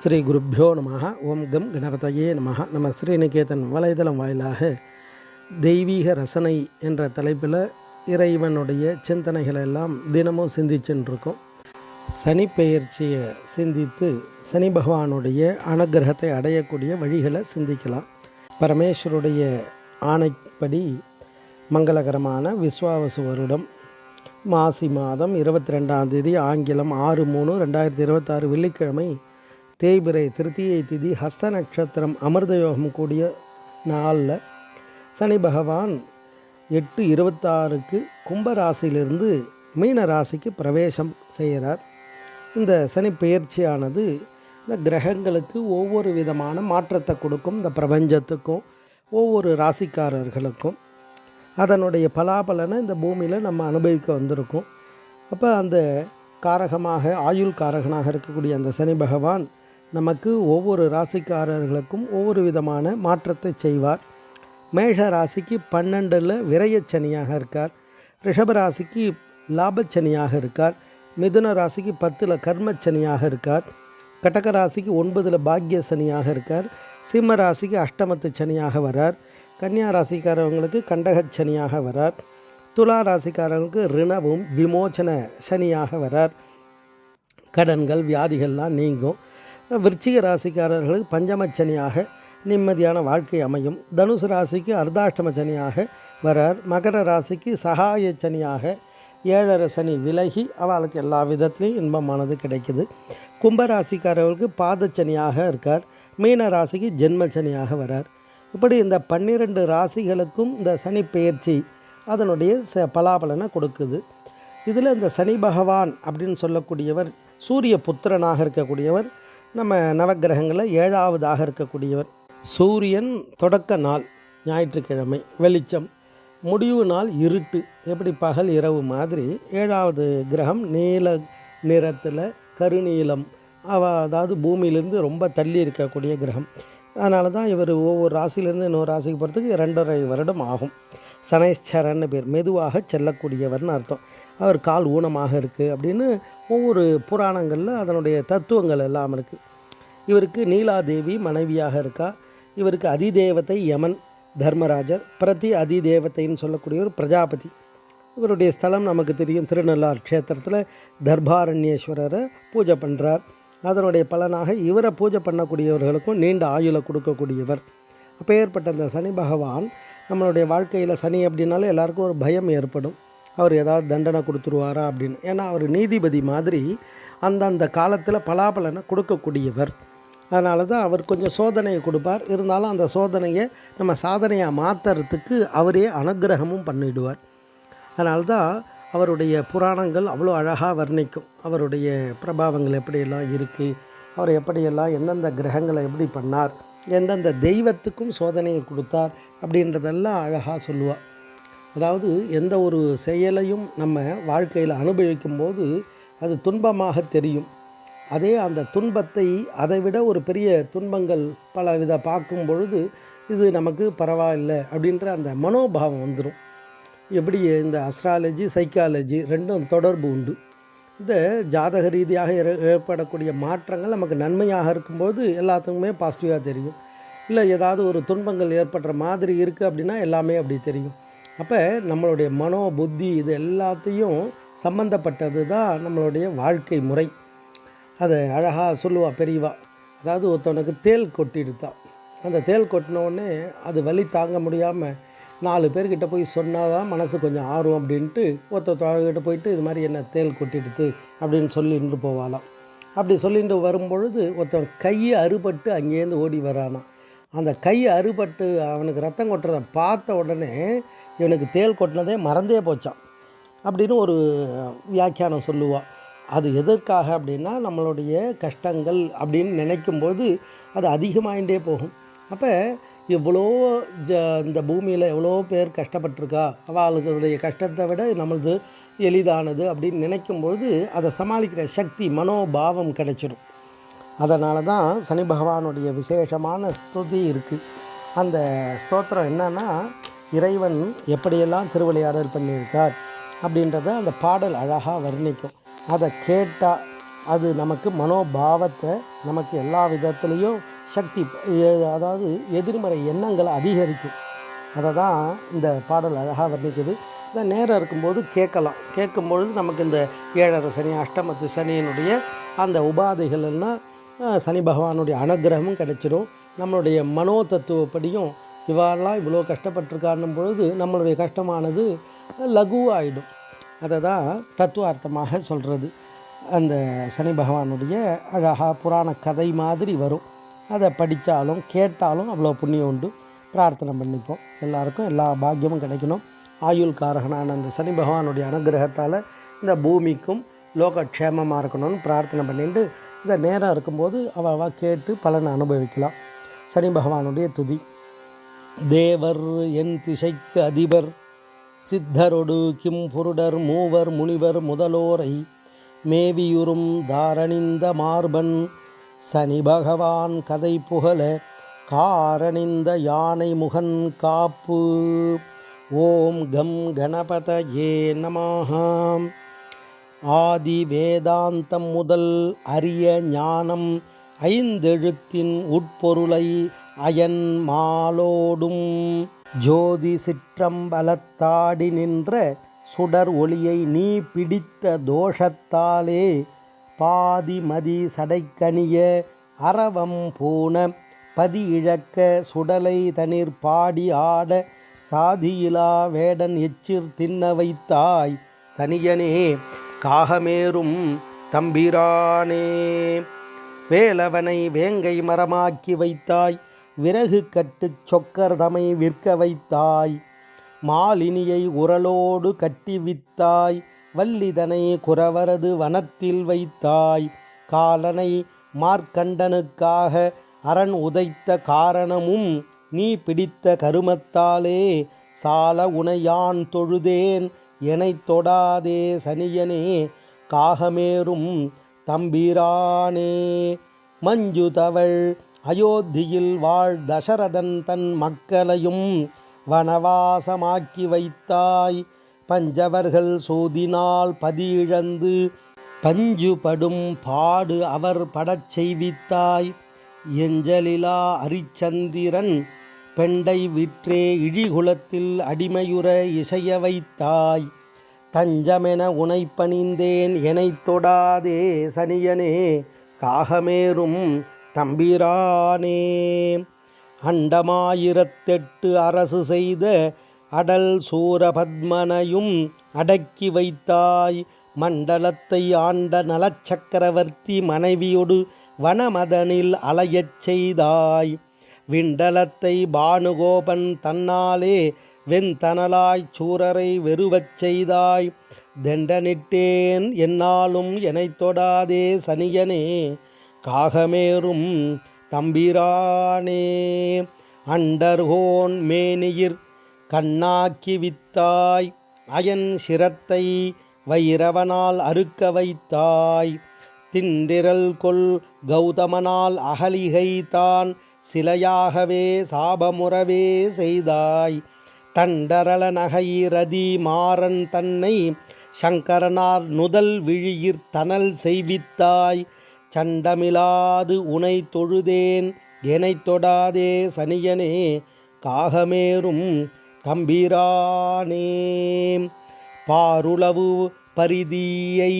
ஸ்ரீ குருப்பியோ நம. ஓம் கம் கணபதையே நம. நம்ம ஸ்ரீநிகேதன் வலைதளம் வாயிலாக தெய்வீக ரசனை என்ற தலைப்பில் இறைவனுடைய சிந்தனைகள் எல்லாம் தினமும் சிந்திச்சுருக்கோம். சனி பெயர்ச்சியை சிந்தித்து சனி பகவானுடைய அனுகிரகத்தை அடையக்கூடிய வழிகளை சிந்திக்கலாம். பரமேஸ்வருடைய ஆணைப்படி மங்களகரமான விஸ்வாவசு வருடம் மாசி மாதம் 22ஆம் தேதி ஆங்கிலம் 6/3/2026 வெள்ளிக்கிழமை தேய்பிறை திருத்தியை திதி ஹஸ்த நட்சத்திரம் அமிர்த யோகம் கூடிய நாளில் சனி பகவான் 8/26க்கு கும்பராசியிலிருந்து மீன ராசிக்கு பிரவேசம் செய்கிறார். இந்த சனி பெயர்ச்சியானது இந்த கிரகங்களுக்கு ஒவ்வொரு விதமான மாற்றத்தை கொடுக்கும். இந்த பிரபஞ்சத்துக்கும் ஒவ்வொரு ராசிக்காரர்களுக்கும் அதனுடைய பலாபலனை இந்த பூமியில் நம்ம அனுபவிக்க வந்திருக்கோம். அப்போ அந்த காரகமாக ஆயுள் காரகனாக இருக்கக்கூடிய அந்த சனி பகவான் நமக்கு ஒவ்வொரு ராசிக்காரர்களுக்கும் ஒவ்வொரு விதமான மாற்றத்தை செய்வார். மேஷ ராசிக்கு 12ல் விரயச்சனியாக இருக்கார். ரிஷப ராசிக்கு லாபச்சனியாக இருக்கார். மிதுன ராசிக்கு 10ல் கர்மச்சனியாக இருக்கார். கடக ராசிக்கு 9ல் பாக்ய சனியாக இருக்கார். சிம்ம ராசிக்கு அஷ்டமத்து சனியாக வரார். கன்னியா ராசிக்காரவங்களுக்கு கண்டகச்சனியாக வரார். துலா ராசிக்காரர்களுக்கு ரிணவும் விமோச்சன சனியாக வரார். கடன்கள் வியாதிகள்லாம் நீங்கும். விருச்சிக ராசிக்காரர்களுக்கு பஞ்சமச்சனியாக நிம்மதியான வாழ்க்கை அமையும். தனுசு ராசிக்கு அர்த்தாஷ்டம சனியாக வரார். மகர ராசிக்கு சகாய சனியாக 7.5 சனி விலகி அவளுக்கு எல்லா விதத்துலேயும் இன்பமானது கிடைக்குது. கும்பராசிக்காரர்களுக்கு பாதச்சனியாக இருக்கார். மீன ராசிக்கு ஜென்மச்சனியாக வரார். இப்படி இந்த 12 ராசிகளுக்கும் இந்த சனி பெயர்ச்சி அதனுடைய பலாபலனை கொடுக்குது. இதில் இந்த சனி பகவான் அப்படின்னு சொல்லக்கூடியவர் சூரிய புத்திரனாக இருக்கக்கூடியவர். நம்ம நவக்கிரகங்களில் 7ஆவதாக இருக்கக்கூடியவர். சூரியன் தொடக்க நாள் ஞாயிற்றுக்கிழமை வெளிச்சம், முடிவு நாள் இருட்டு. எப்படி பகல் இரவு மாதிரி 7ஆவது கிரகம் நீல நிறத்தில் கருநீலம், அதாவது பூமியிலிருந்து ரொம்ப தள்ளி இருக்கக்கூடிய கிரகம். அதனால தான் இவர் ஒவ்வொரு ராசியிலேருந்து இன்னொரு ராசிக்கு போகிறதுக்கு 2.5 வருடம் ஆகும். சனைஸ்சரன்னு பேர், மெதுவாக செல்லக்கூடியவர்னு அர்த்தம். அவர் கால் ஊனமாக இருக்குது அப்படின்னு ஒவ்வொரு புராணங்களில் அதனுடைய தத்துவங்கள் எல்லாம் இருக்குது. இவருக்கு நீலாதேவி மனைவியாக இருக்கா. இவருக்கு அதிதேவத்தை யமன் தர்மராஜர், பிரதி அதிதேவத்தைன்னு சொல்லக்கூடியவர் பிரஜாபதி. இவருடைய ஸ்தலம் நமக்கு தெரியும், திருநள்ளார் க்ஷேத்திரத்தில் தர்பாரண்யேஸ்வரரை பூஜை பண்ணுறார். அதனுடைய பலனாக இவரை பூஜை பண்ணக்கூடியவர்களுக்கும் நீண்ட ஆயுளை கொடுக்கக்கூடியவர். அப்போ ஏற்பட்ட அந்த சனி பகவான் நம்மளுடைய வாழ்க்கையில் சனி அப்படின்னாலே எல்லாருக்கும் ஒரு பயம் ஏற்படும். அவர் ஏதாவது தண்டனை கொடுத்துருவாரா அப்படின்னு. ஏன்னா அவர் நீதிபதி மாதிரி அந்தந்த காலத்தில் பலாபலனை கொடுக்கக்கூடியவர். அதனால தான் அவர் கொஞ்சம் சோதனையை கொடுப்பார். இருந்தாலும் அந்த சோதனையை நம்ம சாதனையாக மாற்றுறதுக்கு அவரே அனுகிரகமும் பண்ணிவிடுவார். அதனால தான் அவருடைய புராணங்கள் அவ்வளோ அழகாக வர்ணிக்கும். அவருடைய பிரபாவங்கள் எப்படியெல்லாம் இருக்குது, அவர் எப்படியெல்லாம் எந்தெந்த கிரகங்களை எப்படி பண்ணார், எந்தெந்த தெய்வத்துக்கும் சோதனையை கொடுத்தார் அப்படின்றதெல்லாம் அழகாக சொல்லுவார். அதாவது எந்த ஒரு செயலையும் நம்ம வாழ்க்கையில் அனுபவிக்கும்போது அது துன்பமாக தெரியும். அதே அந்த துன்பத்தை அதை விட ஒரு பெரிய துன்பங்கள் பல வித பார்க்கும் பொழுது இது நமக்கு பரவாயில்லை அப்படின்ற அந்த மனோபாவம் வந்துடும். எப்படி இந்த அஸ்ட்ராலஜி சைக்காலஜி ரெண்டும் தொடர்பு உண்டு. இந்த ஜாதக ரீதியாக ஏற்படக்கூடிய மாற்றங்கள் நமக்கு நன்மையாக இருக்கும்போது எல்லாத்துக்குமே பாசிட்டிவாக தெரியும். இல்லை ஏதாவது ஒரு துன்பங்கள் ஏற்படுற மாதிரி இருக்குது அப்படின்னா எல்லாமே அப்படி தெரியும். அப்போ நம்மளுடைய மனோ புத்தி இது எல்லாத்தையும் சம்பந்தப்பட்டது தான் நம்மளுடைய வாழ்க்கை முறை. அதை அழகாக சொல்லுவா பெரியவா. அதாவது ஒருத்தவனுக்கு தேள் கொட்டிடுத்தான். அந்த தேள் கொட்டினோடனே அது வலி தாங்க முடியாமல் 4 பேர்கிட்ட போய் சொன்னால் தான் மனசு கொஞ்சம் ஆறும் அப்படின்ட்டு ஒருத்தர்கிட்ட போயிட்டு இது மாதிரி என்ன தேள் கொட்டிடுது அப்படின்னு சொல்லிட்டு போவாலாம். அப்படி சொல்லிட்டு வரும்பொழுது ஒருத்தன் கையை அறுபட்டு அங்கேருந்து ஓடி வரானா. அந்த கையை அறுபட்டு அவனுக்கு ரத்தம் கொட்டுறதை பார்த்த உடனே இவனுக்கு தேள் கொட்டினதே மறந்தே போச்சான் அப்படின்னு ஒரு வியாக்கியானம் சொல்லுவாள். அது எதற்காக அப்படின்னா நம்மளுடைய கஷ்டங்கள் அப்படின்னு நினைக்கும்போது அது அதிகமாகிட்டே போகும். அப்போ இவ்வளோ இந்த பூமியில் எவ்வளோ பேர் கஷ்டப்பட்டிருக்கா, அவளுடைய கஷ்டத்தை விட நம்மளது எளிதானது அப்படின்னு நினைக்கும்பொழுது அதை சமாளிக்கிற சக்தி மனோபாவம் கிடைச்சிடும். அதனால தான் சனி பகவானுடைய விசேஷமான ஸ்துதி இருக்குது. அந்த ஸ்தோத்திரம் என்னன்னா, இறைவன் எப்படியெல்லாம் திருவிளையாடல் பண்ணியிருக்கார் அப்படின்றத அந்த பாடல் அழகாக வர்ணிக்கும். அதை கேட்டால் அது நமக்கு மனோபாவத்தை நமக்கு எல்லா விதத்துலேயும் சக்தி, அதாவது எதிர்மறை எண்ணங்களை அதிகரிக்கும். அதை தான் இந்த பாடல் அழகாக வர்ணிக்குது. இந்த நேரம் இருக்கும்போது கேட்கலாம். கேட்கும்பொழுது நமக்கு இந்த 7.5 சனி, அஷ்டமத்து சனியினுடைய அந்த உபாதைகள் எல்லாம் சனி பகவானுடைய அனுகிரகமும் கிடைச்சிடும். நம்மளுடைய மனோ தத்துவப்படியும் இவாளெல்லாம் இவ்வளோ கஷ்டப்பட்டிருக்கான்னும் பொழுது நம்மளுடைய கஷ்டமானது லகுவாகிடும். அதை தான் தத்துவார்த்தமாக சொல்கிறது. அந்த சனி பகவானுடைய அழகாக புராண கதை மாதிரி வரும். அதை படித்தாலும் கேட்டாலும் அவ்வளோ புண்ணியம் உண்டு. பிரார்த்தனை பண்ணிப்போம், எல்லாருக்கும் எல்லா பாக்கியமும் கிடைக்கணும். ஆயுள் காரகனான அந்த சனி பகவானுடைய அனுகிரகத்தால் இந்த பூமிக்கும் லோகக்ஷேமமாக இருக்கணும்னு பிரார்த்தனை பண்ணிட்டு இந்த நேரம் இருக்கும்போது அவ கேட்டு பலனை அனுபவிக்கலாம். சனி பகவானுடைய துதி. தேவர் என் திசைக்கு அதிபர், சித்தரொடு கிம்புருடர் மூவர் முனிவர் முதலோரை மேவியுறும் தாரணிந்த மார்பன், சனி பகவான் கதை புகழ காரணிந்த யானை முகன் காப்பு. ஓம் கம் கணபதயே நமஹ. ஆதி வேதாந்தம் முதல் அரிய ஞானம் ஐந்தெழுத்தின் உட்பொருளை அயன் மாலோடும் ஜோதி சிற்றம்பலத்தாடி நின்ற சுடர் ஒளியை நீ பிடித்த தோஷத்தாலே பாதி மதி சடைக்கணிய அரவம் பூண பதி இழக்க சுடலை தனிர் பாடி ஆட சாதியிலா வேடன் எச்சிர் தின்ன வைத்தாய் சனியனே காகமேறும் தம்பிரானே. வேலவனை வேங்கை மரமாக்கி வைத்தாய், விறகு கட்டு சொக்கர் தமை விற்க வைத்தாய், மாலினியை உரலோடு கட்டி வித்தாய், வல்லிதனை குறவரது வனத்தில் வைத்தாய், காலனை மார்க்கண்டனுக்காக அரண் உதைத்த காரணமும் நீ பிடித்த கருமத்தாலே சால உனையான் தொழுதேன் எனைத் தொடாதே சனியனே காகமேறும் தம்பிரானே. மஞ்சு தவள் அயோத்தியில் வாழ் தசரதன் தன் மக்களையும் வனவாசமாக்கி வைத்தாய், பஞ்சவர்கள் சூதினால் பதியிழந்து பஞ்சுபடும் பாடு அவர் படச் செய்வித்தாய், எஞ்சலிலா அரிச்சந்திரன் பெண்டை விற்றே இழிகுலத்தில் அடிமையுற இசைய வைத்தாய், தஞ்சமென உனை பணிந்தேன் எனைத் தொடாதே சனியனே காகமேறும் தம்பிரானே. அண்டமாயிரத்தெட்டு அரசு செய்த அடல் சூரபத்மனையும் அடக்கி வைத்தாய், மண்டலத்தை ஆண்ட நலச்சக்கரவர்த்தி மனைவியொடு வனமதனில் அலையச் செய்தாய், விண்டலத்தை பானுகோபன் தன்னாலே வெண்தனலாய்ச் சூரரை வெறுவச் செய்தாய், தெண்டனிட்டேன் என்னாலும் எனைத் தொடாதே சனியனே காகமேறும் தம்பிரானே. அண்டர்கோன் மேனியிற் கண்ணாக்கி வித்தாய், அயன் சிரத்தை வைரவனால் அறுக்க வைத்தாய், திண்டிரல் கொல் கௌதமனால் அகலிகை தான் சிலையாகவே சாபமுறவே செய்தாய், தண்டரள நகைரதி மாறன் தன்னை சங்கரனார் நுதல் விழியிற் தனல் செய்வித்தாய், சண்டமிலாது உனை தொழுதேன் எனைத் தொடாதே சனியனே காகமேறும் தம்பிரானே. பாருளவு பரிதியை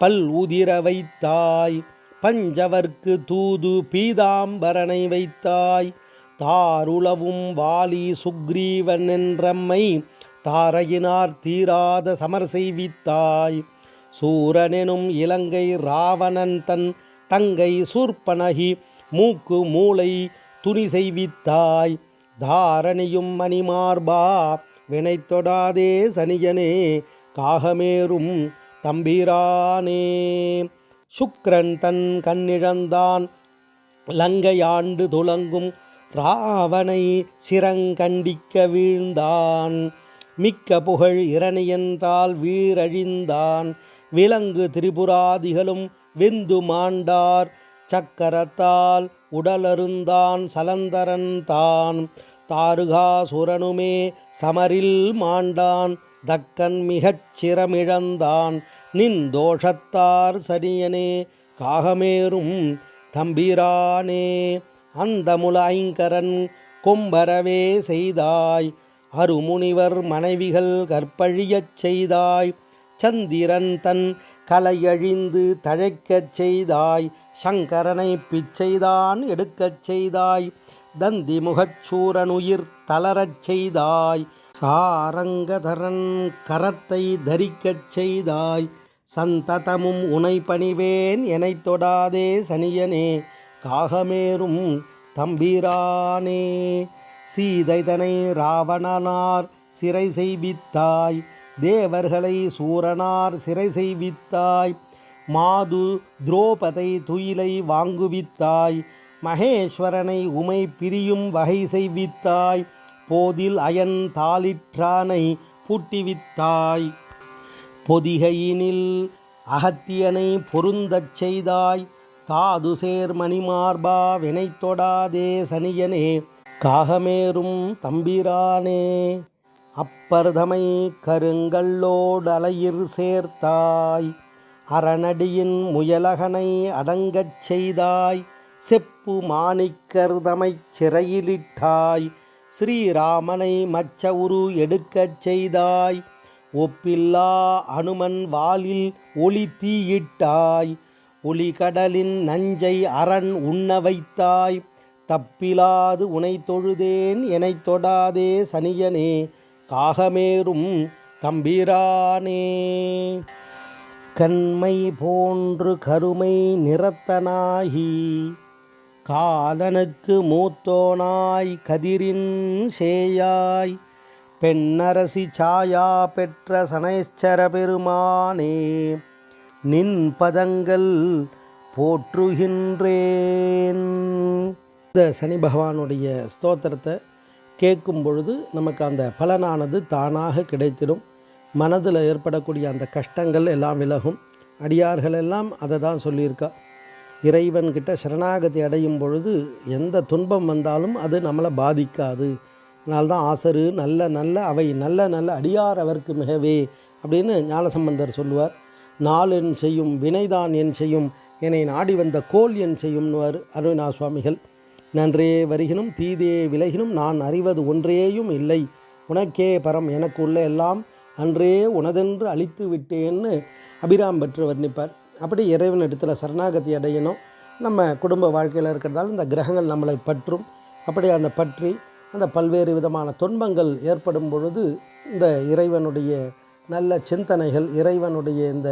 பல் உதிர வைத்தாய், பஞ்சவர்க்கு தூது பீதாம்பரனை வைத்தாய், தாருளவும் வாலி சுக்ரீவன் என்றம்மை தாரையினார் தீராத சமர் செய்வித்தாய், சூரனெனும் இலங்கை ராவணன் தன் தங்கை சூர்பனகி மூக்கு மூளை துணி செய்வித்தாய், தாரணியும் மணிமார்பா வினைத் தொடாதே சனியனே காகமேறும் தம்பிரானே. சுக்ரன் தன் கண்ணிழந்தான் லங்கையாண்டு துலங்கும் ராவனை சிரங்கண்டிக்க வீழ்ந்தான், மிக்க புகழ் இரணியென்றால் வீரழிந்தான், விலங்கு திரிபுராதிகளும் வெந்து மாண்டார், சக்கரத்தால் உடலருந்தான் சலந்தரன் தான், தாருகாசுரனுமே சமரில் மாண்டான், தக்கன் மிகச் சிரமிழந்தான், நின் தோஷத்தார் சனியனே காகமேறும் தம்பிரானே. அந்தமுல ஐங்கரன் கொம்பரவே செய்தாய், அருமுனிவர் மனைவிகள் கற்பழியச் செய்தாய். சந்திரன் தன் கலையழிந்து தழைக்கச் செய்தாய், சங்கரனை பிச்சைதான் எடுக்கச் செய்தாய். தந்தி முகச்சூரனுயிர் தளரச் செய்தாய், சாரங்கதரன் கரத்தை தரிக்கச் செய்தாய். சந்ததமும் உனை பணிவேன் எனைத் தொடாதே சனியனே, காகமேறும் தம்பிரானே. சீதைதனை ராவணனார் சிறை செய்வித்தாய், தேவர்களை சூரனார் சிறை செய்வித்தாய். மாது துரோபதை துயிலை வாங்குவித்தாய், மகேஸ்வரனை உமை பிரியும் வகை செய்வித்தாய். போதில் அயன் தாளிற்றானை பூட்டிவித்தாய், பொதிகையினில் அகத்தியனை பொருந்தச் செய்தாய். தாது சேர் மணிமார்பா வினைத் தொடாதே சனியனே, காகமேறும் தம்பிரானே. அப்பர்தமை கருங்கல்லோடலையிற் சேர்த்தாய், அரணடியின் முயலகனை அடங்கச் செய்தாய். செப்பு மாணிக்கர்தமைச் சிறையிலிட்டாய், ஸ்ரீராமனை மச்ச உரு எடுக்கச் செய்தாய். ஒப்பில்லா அனுமன் வாலில் ஒளி தீயிட்டாய், ஒளிகடலின் நஞ்சை அரண் உண்ண வைத்தாய். தப்பிலாது உனை தொழுதேன் எனைத் தொடாதே சனியனே, காகமேறும் தம்பிரானே. கண்மை போன்று கருமை நிறத்தனாகி, காலனுக்கு மூத்தோனாய் கதிரின் சேயாய். பெண்ணரசி சாயா பெற்ற சனைச்சர பெருமானே, நின் பதங்கள் போற்றுகின்றேன். இந்த சனி பகவானுடைய ஸ்தோத்திரத்தை கேட்கும் பொழுது நமக்கு அந்த பலனானது தானாக கிடைத்திடும். மனதில் ஏற்படக்கூடிய அந்த கஷ்டங்கள் எல்லாம் விலகும். அடியார்கள் எல்லாம் அதை தான் சொல்லியிருக்கா. இறைவன்கிட்ட சரணாகதி அடையும் பொழுது எந்த துன்பம் வந்தாலும் அது நம்மளை பாதிக்காது. அதனால்தான் ஆசரு நல்ல நல்ல அவை நல்ல நல்ல அடியார் அவர்க்கு மிகவே அப்படின்னு ஞானசம்பந்தர் சொல்லுவார். நாள் என் செய்யும் வினைதான் என் செய்யும், என்னை நாடி வந்த கோல் என் செய்யும்னுவார் அருணா சுவாமிகள். நன்றே வருகினும் தீதே விலகினும் நான் அறிவது ஒன்றேயும் இல்லை, உனக்கே பரம் எனக்கு உள்ள எல்லாம் அன்றே உனதென்று அழித்து விட்டேன்னு அபிராம் பெற்று வர்ணிப்பார். அப்படி இறைவனிடத்தில் சரணாகதி அடையணும். நம்ம குடும்ப வாழ்க்கையில் இருக்கிறதால இந்த கிரகங்கள் நம்மளை பற்றும். அப்படி அந்த பற்றி அந்த பல்வேறு விதமான துன்பங்கள் ஏற்படும் பொழுது இந்த இறைவனுடைய நல்ல சிந்தனைகள், இறைவனுடைய இந்த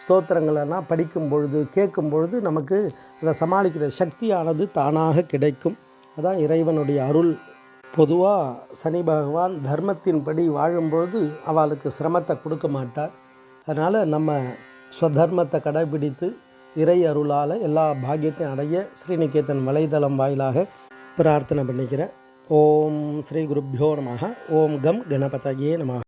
ஸ்தோத்திரங்களெல்லாம் படிக்கும் பொழுது கேட்கும் பொழுது நமக்கு அதை சமாளிக்கிற சக்தியானது தானாக கிடைக்கும். அதான் இறைவனுடைய அருள். பொதுவாக சனி பகவான் தர்மத்தின்படி வாழும்பொழுது அவளுக்கு சிரமத்தை கொடுக்க மாட்டார். அதனால் நம்ம ஸ்வதர்மத்தை கடைபிடித்து இறை அருளால் எல்லா பாக்கியத்தையும் அடைய ஸ்ரீநிகேதன் வலைதளம் வாயிலாக பிரார்த்தனை பண்ணிக்கிறேன். ஓம் ஸ்ரீ குருப்யோ நமஹ. ஓம் கம் கணபதயே நமஹ.